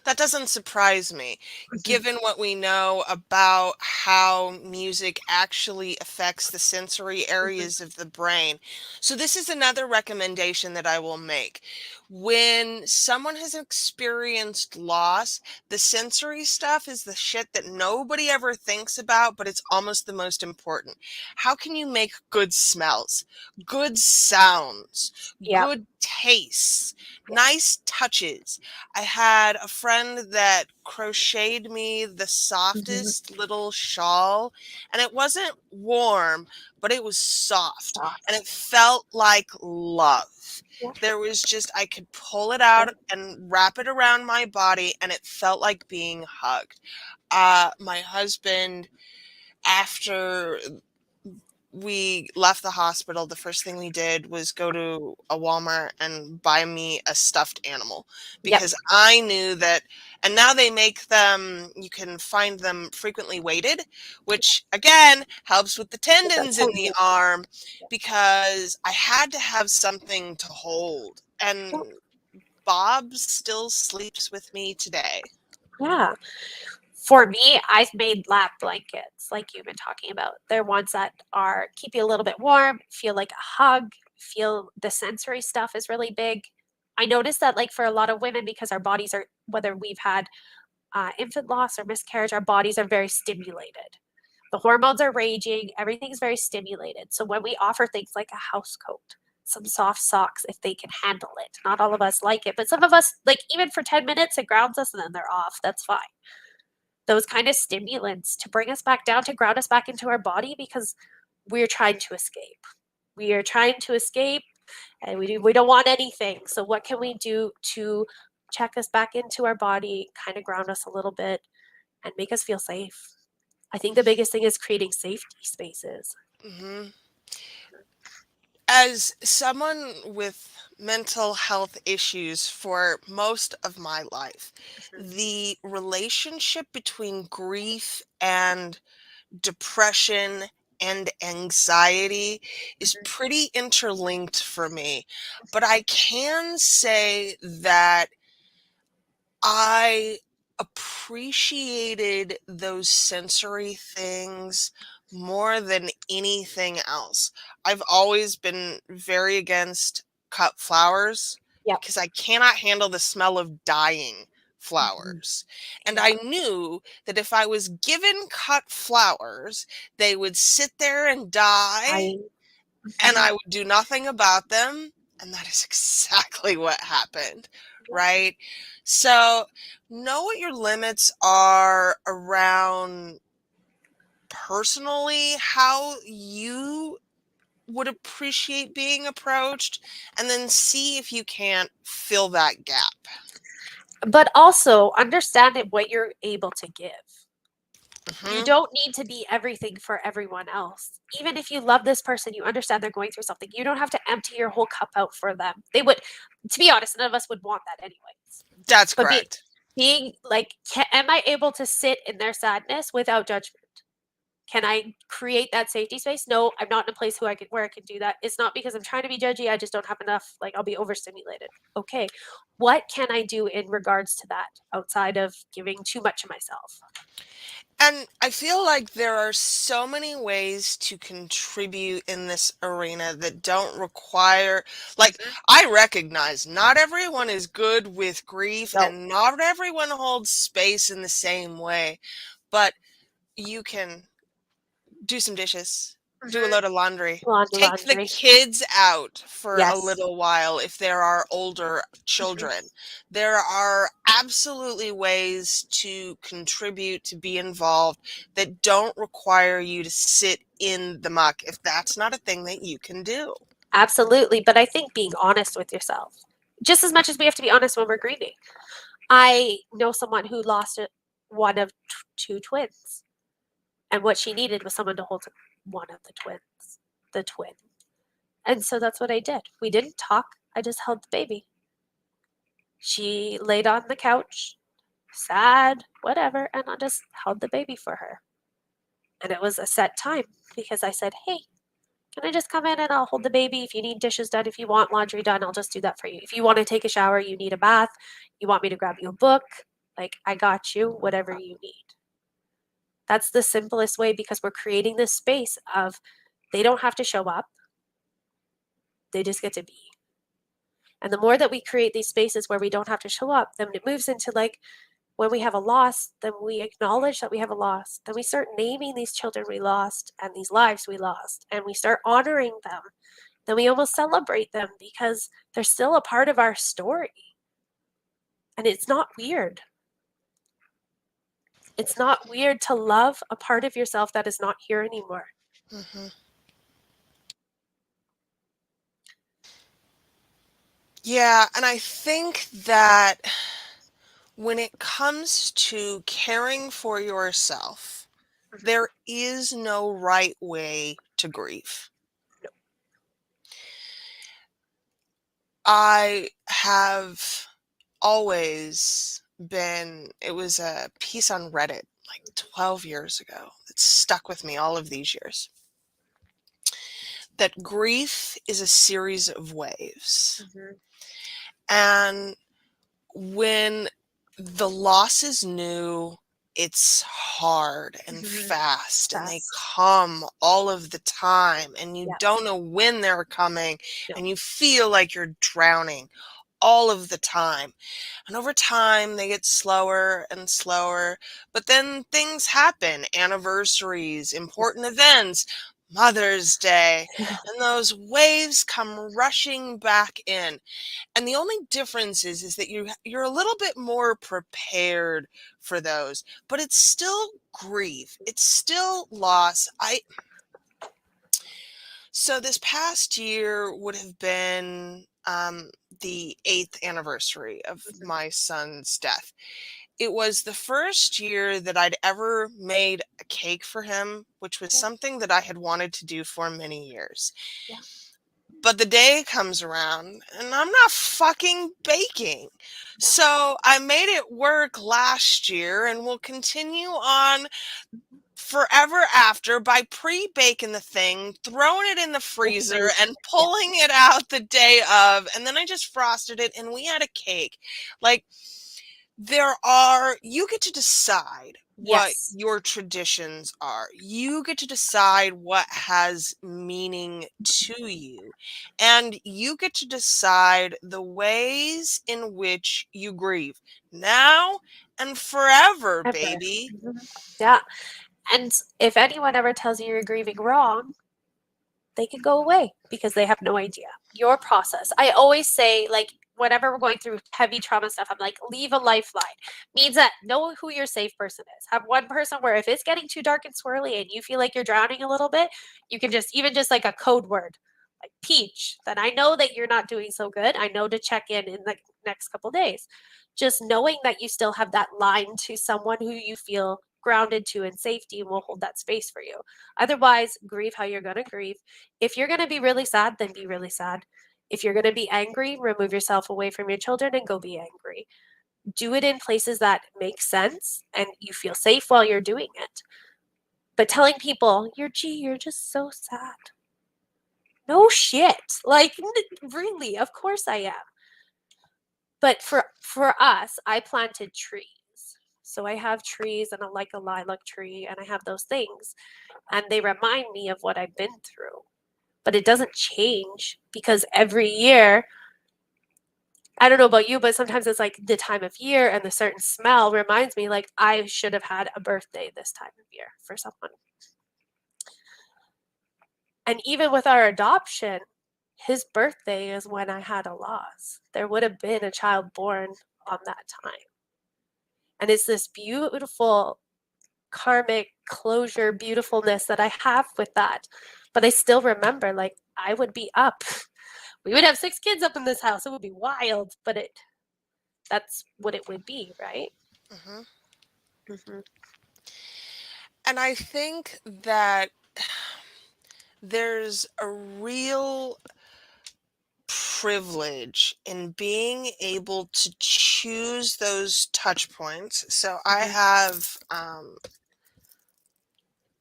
That doesn't surprise me, Mhm. given what we know about how music actually affects the sensory Mhm. areas of the brain. So, this is another recommendation that I will make. When someone has experienced loss, the sensory stuff is the shit that nobody ever thinks about, but it's almost the most important. How can you make good smells, good sounds, Yeah. good tastes, Yes. nice touches? I had a friend that crocheted me the Mhm. softest little shawl, and it wasn't warm, but it was soft, and Soft. it felt like love. Yeah. There was just, I could pull it out and wrap it around my body, and it felt like being hugged. My husband, after we left the hospital, the first thing we did was go to a Walmart and buy me a stuffed animal Yep. because I knew that, and now they make them, you can find them frequently weighted, which again helps with the With the tendons in the tendon. arm because I had to have something to hold. And Yep. Bob still sleeps with me today. Yeah. For me, I've made lap blankets like you've been talking about. They're ones that are keep you a little bit warm, feel like a hug, feel the sensory stuff is really big. I noticed that like for a lot of women, because our bodies are, whether we've had infant loss or miscarriage, our bodies are very stimulated. The hormones are raging, everything's very stimulated. So when we offer things like a house coat, some soft socks, if they can handle it, not all of us like it, but some of us, like even for 10 minutes, it grounds us and then they're off. That's fine. Those kind of stimulants to bring us back down, to ground us back into our body because we're trying to escape. We are trying to escape and we don't want anything. So what can we do to check us back into our body, kind of ground us a little bit and make us feel safe? I think the biggest thing is creating safety spaces. Hmm. As someone with mental health issues for most of my life, the relationship between grief and depression and anxiety is pretty interlinked for me. But I can say that I appreciated those sensory things more than anything else. I've always been very against cut flowers Yep. because I cannot handle the smell of dying Mhm. flowers. And Yeah. I knew that if I was given cut flowers, they would sit there and die I and mhm. I would do nothing about them. And that is exactly what happened, Yep. right? So, know what your limits are around personally, how you would appreciate being approached, and then see if you can't fill that gap. But also understand it what you're able to give. You Hmm. don't need to be everything for everyone else. Even if you love this person, you understand they're going through something. You don't have to empty your whole cup out for them. They would, to be honest, none of us would want that anyways. That's But correct. being like, am I able to sit in their sadness without judgment? Can I create that safety space? No, I'm not in a place where I can do that. It's not because I'm trying to be judgy. I just don't have enough. Like I'll be overstimulated. Okay, what can I do in regards to that outside of giving too much of myself? And I feel like there are so many ways to contribute in this arena that don't require, like, Mhm. I recognize not everyone is good with grief No. and not everyone holds space in the same way, but you can do some dishes, do a Mhm. load of laundry, Laundry, take the laundry. kids out for a Yes. little while if there are older Mhm. children. There are absolutely ways to contribute, to be involved that don't require you to sit in the muck if that's not a thing that you can do. Absolutely. But I think being honest with yourself, just as much as we have to be honest when we're grieving. I know someone who lost one of two twins, and what she needed was someone to hold one of the twins, the twin. And so that's what I did. We didn't talk. I just held the baby. She laid on the couch, sad, whatever, and I just held the baby for her. And it was a set time because I said, hey, can I just come in and I'll hold the baby? If you need dishes done, if you want laundry done, I'll just do that for you. If you want to take a shower, you need a bath, you want me to grab you a book, like I got you, whatever you need. That's the simplest way because we're creating this space of they don't have to show up, they just get to be. And the more that we create these spaces where we don't have to show up, then it moves into like when we have a loss, then we acknowledge that we have a loss. Then we start naming these children we lost and these lives we lost, and we start honoring them. Then we almost celebrate them because they're still a part of our story. And it's not weird. It's not weird to love a part of yourself that is not here anymore. Hmm. Yeah, and I think that when it comes to caring for yourself, There is no right way to grieve. No. I have always been, it was a piece on Reddit like 12 years ago that stuck with me all of these years, that grief is a series of waves. Mhm. And when the loss is new, it's hard and Mhm. fast, and they Fast. come all of the time, and you don't Yes. know when they're coming, No. and you feel like you're drowning all of the time. And over time, they get slower and slower. But then things happen, anniversaries, important Yes. events, Mother's Day, and those waves come rushing back in. And the only difference is that you're a little bit more prepared for those, but it's still grief. It's still loss. So this past year would have been the 8th anniversary of Mhm. my son's death. It was the first year that I'd ever made a cake for him, which was Yeah. something that I had wanted to do for many years. Yeah. But the day comes around and I'm not fucking baking. No. So I made it work last year and will continue on forever after by pre-baking the thing, throwing it in the The freezer freezer. and Yeah. pulling it out the day of, and then I just frosted it and we had a cake. Like, you get to decide what Yes. your traditions are. You get to decide what has meaning to you. And you get to decide the ways in which you grieve now and forever, Ever. baby. Mhm. Yeah. And if anyone ever tells you you're grieving wrong, they can go away because they have no idea your process. I always say, like, whenever we're going through heavy trauma stuff, I'm like, leave a lifeline. Means that know who your safe person is. Have one person where if it's getting too dark and swirly and you feel like you're drowning a little bit, you can just, even just like a code word, like peach, then I know that you're not doing so good. I know to check in the next couple days. Just knowing that you still have that line to someone who you feel grounded to in safety will hold that space for you. Otherwise, grieve how you're going to grieve. If you're going to be really sad, then be really sad. If you're going to be angry, remove yourself away from your children and go be angry. Do it in places that make sense and you feel safe while you're doing it. But telling people, you're just so sad. No shit. Like, really, of course I am. But for us, I planted trees. So I have trees and I like a lilac tree and I have those things and they remind me of what I've been through. But it doesn't change because every year, I don't know about you, but sometimes it's like the time of year and the certain smell reminds me like I should have had a birthday this time of year for someone. And even with our adoption, his birthday is when I had a loss. There would have been a child born on that time. And it's this beautiful karmic closure, beautifulness that I have with that. But I still remember, like, I would be up. We would have 6 kids up in this house. It would be wild, but that's what it would be, right? Hmm. Mm-hmm. And I think that there's a real privilege in being able to choose those touch points. So I Mm-hmm. have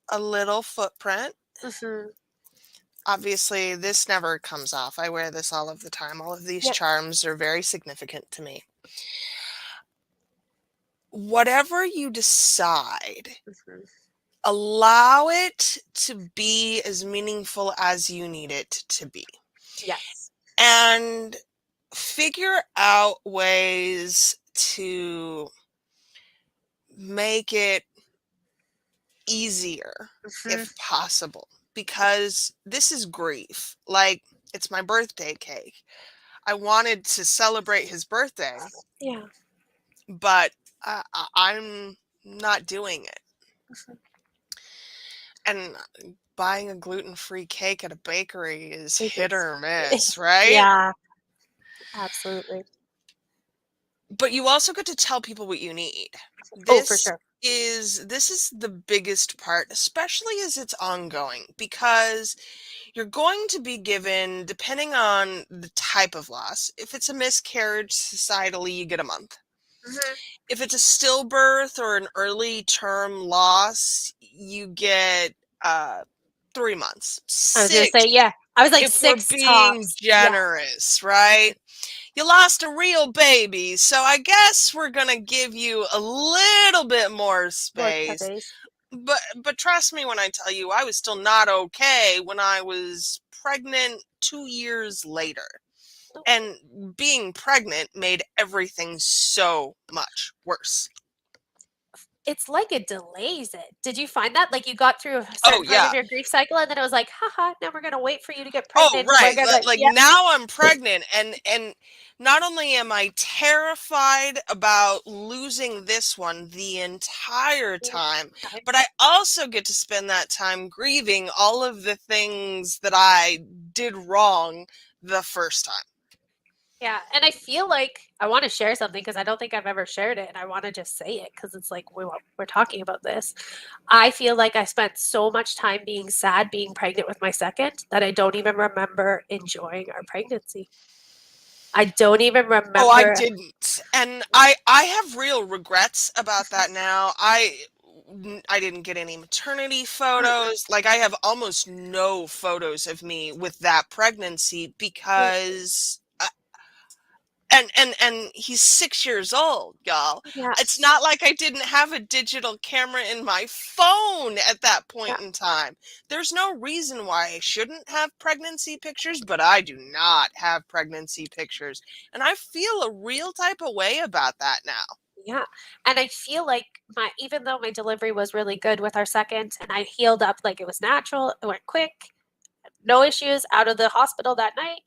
a little footprint. Mm-hmm. Obviously, this never comes off. I wear this all of the time. All of these Yep. charms are very significant to me. Whatever you decide, Mm-hmm. allow it to be as meaningful as you need it to be. Yes. And figure out ways to make it easier Mm-hmm. if possible, because this is grief. Like, it's my birthday cake. I wanted to celebrate his birthday, Yeah. but I'm not doing it. Mm-hmm. And buying a gluten-free cake at a bakery is It hit is. or miss, right? Yeah, absolutely. But you also get to tell people what you need. Oh, for This sure. is this is the biggest part, especially as it's ongoing, because you're going to be given, depending on the type of loss, if it's a miscarriage, societally, you get a month. Mhm. If it's a stillbirth or an early term loss, you get 3 months, I was gonna six say, yeah. I was like if we're 6 being tops. Yeah. generous, right? You lost a real baby, so I guess we're gonna give you a little bit more More space. days. But trust me when I tell you, I was still not okay when I was pregnant 2 years later. And being pregnant made everything so much worse. It's like it delays it. Did you find that? Like you got through a Oh certain part of yeah. your grief cycle and then it was like, haha, now we're gonna wait for you to get Oh pregnant and we're right. gonna, Like yeah, now I'm pregnant, and not only am I terrified about losing this one the entire time, time. but I also get to spend that time grieving all of the things that I did wrong the first time. Yeah, and I feel like I want to share something because I don't think I've ever shared it, and I want to just say it because it's like we're talking about this. I feel like I spent so much time being sad being pregnant with my second that I don't even remember enjoying our pregnancy. I don't even Oh, I remember. didn't. And I have real regrets about that now. I didn't get any maternity Mm-mm. photos. Like I have almost no photos of me with that pregnancy Same. because and he's 6 years old, y'all. Yeah, It's not like I didn't have a digital camera in my phone at that yeah, point in time. There's no reason why I shouldn't have pregnancy pictures, but I do not have pregnancy pictures. And I feel a real type of way about that now. yeah. And I feel like my even though my delivery was really good with our second, and I healed up like it was natural, it went quick, no issues out of the hospital that night.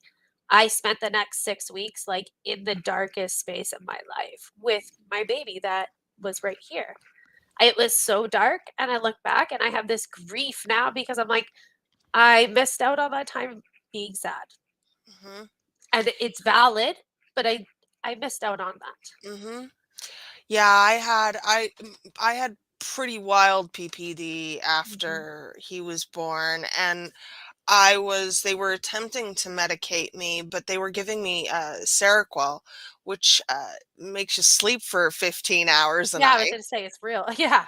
I spent the next 6 weeks like in the darkest space of my life with my baby that was right here. It was so dark. And I look back and I have this grief now because I'm like, I missed out on that time being sad. Hmm. And it's valid, but I missed out on that. Hmm. Yeah, I had pretty wild PPD Mhm. after he was born, and I was they were attempting to medicate me, but they were giving me Seroquel, which makes you sleep for 15 hours a Yeah, I was night. gonna say it's real. Yeah.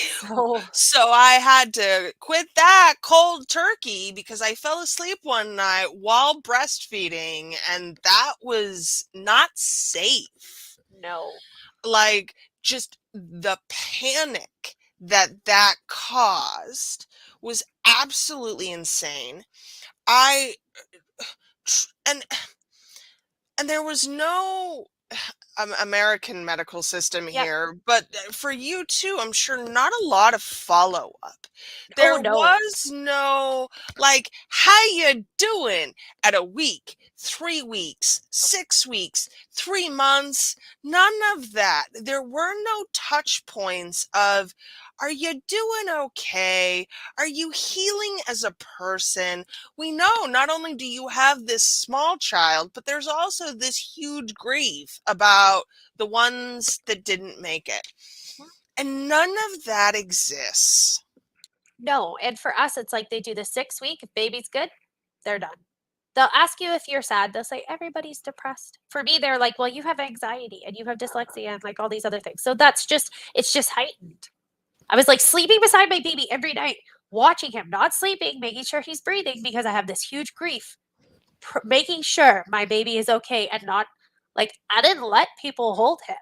So So I had to quit that cold turkey because I fell asleep one night while breastfeeding, and that was not safe. no. Like, just the panic that that caused was absolutely insane. I and there was no American medical system Yep. here, but for you too, I'm sure not a lot of follow up. Oh There no. was no like, how you doing at a week, 3 weeks, 6 weeks, 3 months? None of that. There were no touch points of, are you doing okay? Are you healing as a person? We know not only do you have this small child, but there's also this huge grief about the ones that didn't make it. And none of that exists. No, and for us, it's like they do the 6 week. If baby's good, they're done. They'll ask you if you're sad. They'll say everybody's depressed. For me, they're like, well, you have anxiety and you have dyslexia and like all these other things. So that's just it's just heightened. I was like sleeping beside my baby every night, watching him, not sleeping, making sure he's breathing because I have this huge grief, making sure my baby is okay and not like I didn't let people hold him.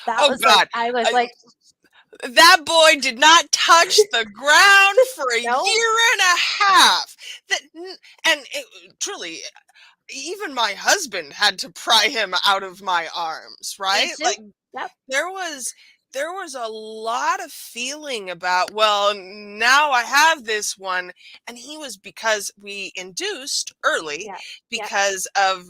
That Oh was like God, I was uh, like, that boy did not touch the ground for a no, year and a half. That and truly, even my husband had to pry him out of my arms. me Right, too. like Yep. there was there was a lot of feeling about, well, now I have this one, and he was, because we induced early Yeah. Yeah. because of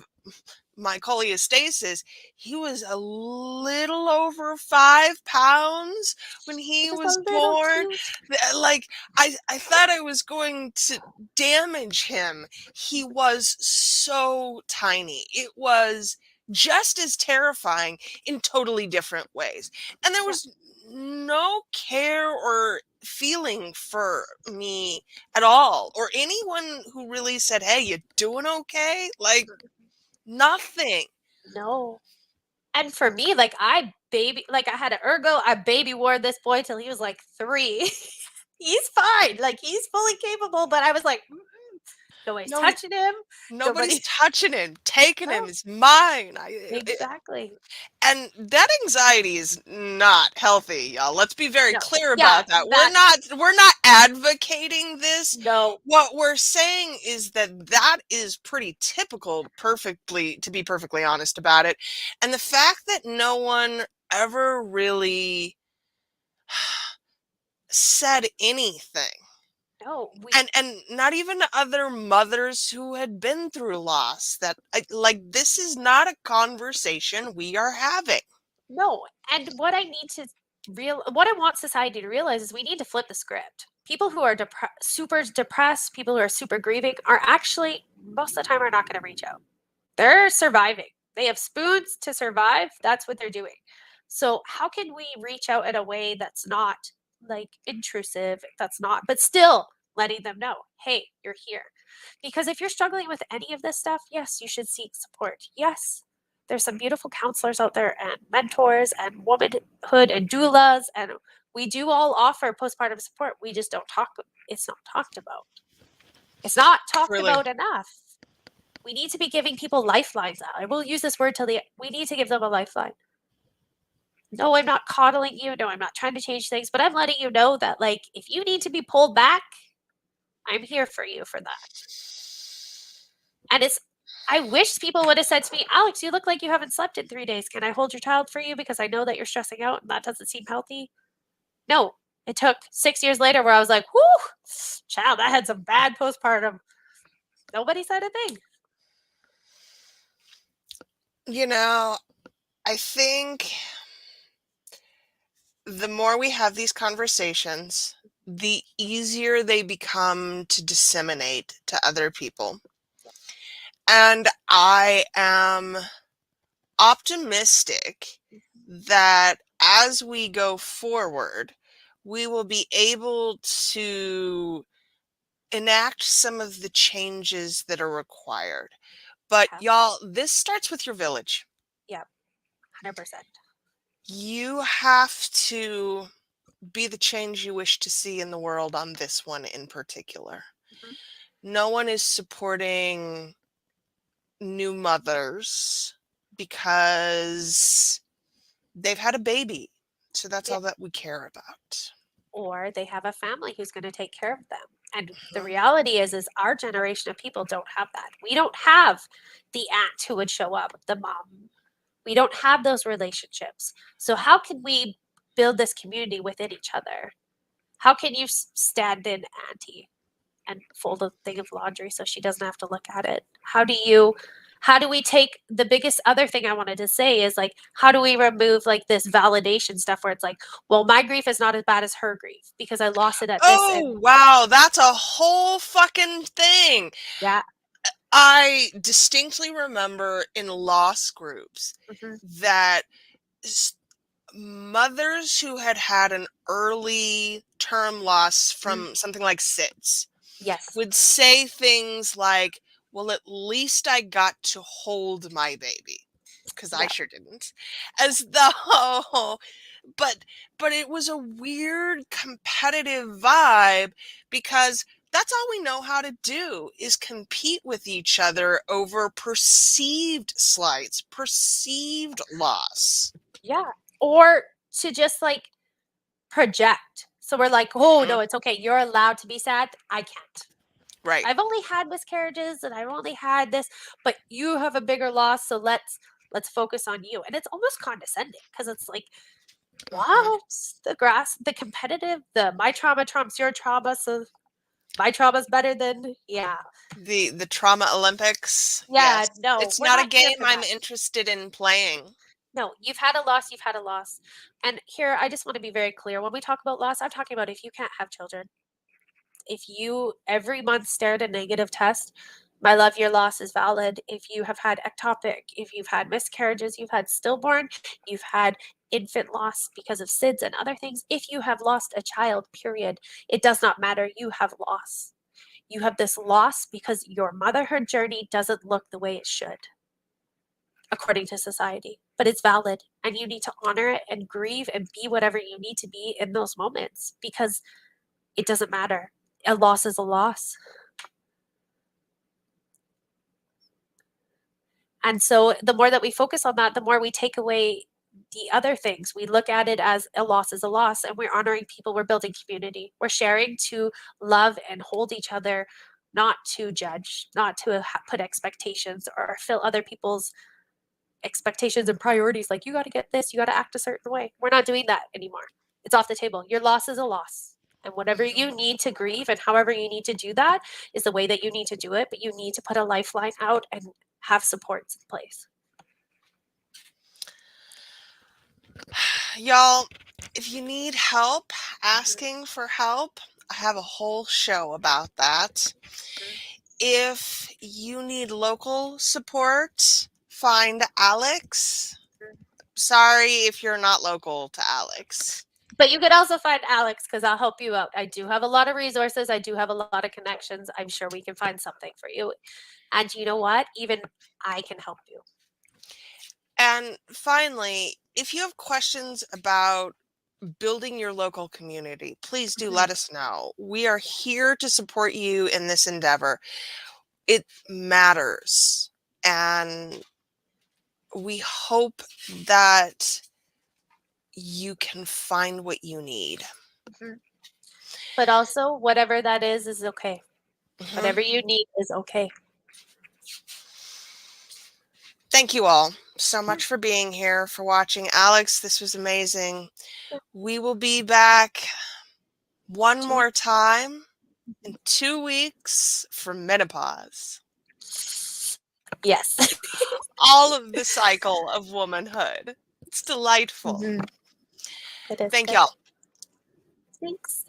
my cholestasis, he was a little over 5 pounds when he Just a was little born. cute. Like, I thought I was going to damage him. He was so tiny. It was just as terrifying in totally different ways. And there Yeah. was no care or feeling for me at all, or anyone who really said, "Hey, you doing okay?" Like, nothing. No. And for me, like like I had an ergo, I baby wore this boy till he was like 3. He's fine. Like he's fully capable, but I was like, mm-mm. Nobody's No, touching him. nobody's Nobody. touching him, taking him No, is mine. exactly. And that anxiety is not healthy, y'all. Let's be very No. clear Yeah, about that. that We're not advocating this. no, What we're saying is that that is pretty typical, perfectly, to be perfectly honest about it. And the fact that no one ever really said anything, no. and not even other mothers who had been through loss, that like, this is not a conversation we are having. No. And what I need to what I want society to realize is we need to flip the script. People who are super depressed, people who are super grieving are actually most of the time are not going to reach out. They're surviving. They have spoons to survive. That's what they're doing. So, how can we reach out in a way that's not like intrusive, that's not, but still letting them know, hey, you're here? Because if you're struggling with any of this stuff, yes, you should seek support. Yes, there's some beautiful counselors out there and mentors and womanhood and doulas. And we do all offer postpartum support. We just don't talk, it's not talked about. It's not talked Truly. about enough. We need to be giving people lifelines. I will use this word till the we need to give them a lifeline. No, I'm not coddling you. No, I'm not trying to change things, but I'm letting you know that like if you need to be pulled back, I'm here for you for that. And it's I wish people would have said to me, Alex, you look like you haven't slept in 3 days. Can I hold your child for you? Because I know that you're stressing out and that doesn't seem healthy. No, it took 6 years later where I was like, whoo, child, I had some bad postpartum. Nobody said a thing. You know, I think the more we have these conversations, the easier they become to disseminate to other people. And I am optimistic that as we go forward, we will be able to enact some of the changes that are required. But Yeah, y'all, this starts with your village. yeah, 100%. You have to be the change you wish to see in the world on this one in particular. Mhm. No one is supporting new mothers because they've had a baby. So that's Yeah. all that we care about. Or they have a family who's going to take care of them. And the Mhm. reality is our generation of people don't have that. We don't have the aunt who would show up, the mom. We don't have those relationships. So how can we build this community within each other? How can you stand in auntie and fold a thing of laundry so she doesn't have to look at it? How do we take the biggest other thing I wanted to say is like how do we remove like this validation stuff where it's like, well, my grief is not as bad as her grief because I lost it at this and Oh, wow. That's a whole fucking thing. yeah. I distinctly remember in loss groups Mhm. that s- mothers who had had an early term loss Mm, from something like SIDS yes. would say things like, well, at least I got to hold my baby, because I Yeah. sure didn't. As though, but it was a weird competitive vibe, because that's all we know how to do is compete with each other over perceived slights, perceived loss. Yeah. Or to just like project. So we're like, oh Mhm. no, it's okay. You're allowed to be sad. I can't. Right. I've only had miscarriages and I've only had this, but you have a bigger loss, so let's focus on you. And it's almost condescending because it's like, Mhm. what? The competitive, the my trauma trumps your trauma, so my trauma's better than yeah. The trauma Olympics, Yeah, yes. no, It's we're not a not here game for I'm that. interested in playing. No, you've had a loss, you've had a loss. And here I just want to be very clear. When we talk about loss, I'm talking about if you can't have children, if you every month stare at a negative test, My love, your loss is valid. If you have had ectopic, if you've had miscarriages, you've had stillborn, you've had infant loss because of SIDS and other things, if you have lost a child, period, it does not matter. You have loss. You have this loss because your motherhood journey doesn't look the way it should, according to society, but it's valid. And you need to honor it and grieve and be whatever you need to be in those moments because it doesn't matter. A loss is a loss. And so the more that we focus on that, the more we take away the other things. We look at it as a loss is a loss, and we're honoring people. We're building community. We're sharing to love and hold each other, not to judge, not to put expectations or fill other people's expectations and priorities. Like, you got to get this, you got to act a certain way. We're not doing that anymore. It's off the table. Your loss is a loss. And whatever you need to grieve and however you need to do that is the way that you need to do it. But you need to put a lifeline out and have supports in place. Y'all, if you need help asking for help, I have a whole show about that. If you need local support, find Alex. Sorry if you're not local to Alex. But you could also find Alex because I'll help you out. I do have a lot of resources. I do have a lot of connections. I'm sure we can find something for you. And you know what? Even I can help you. And finally, if you have questions about building your local community, please do let us know. We are here to support you in this endeavor. It matters. And we hope that you can find what you need. But also, whatever that is okay. Whatever you need is okay. Thank you all so much for being here, for watching. Alex, this was amazing. We will be back one more time in 2 weeks for menopause. Yes. All of the cycle of womanhood. It's delightful. It is Thank good. y'all. Thanks.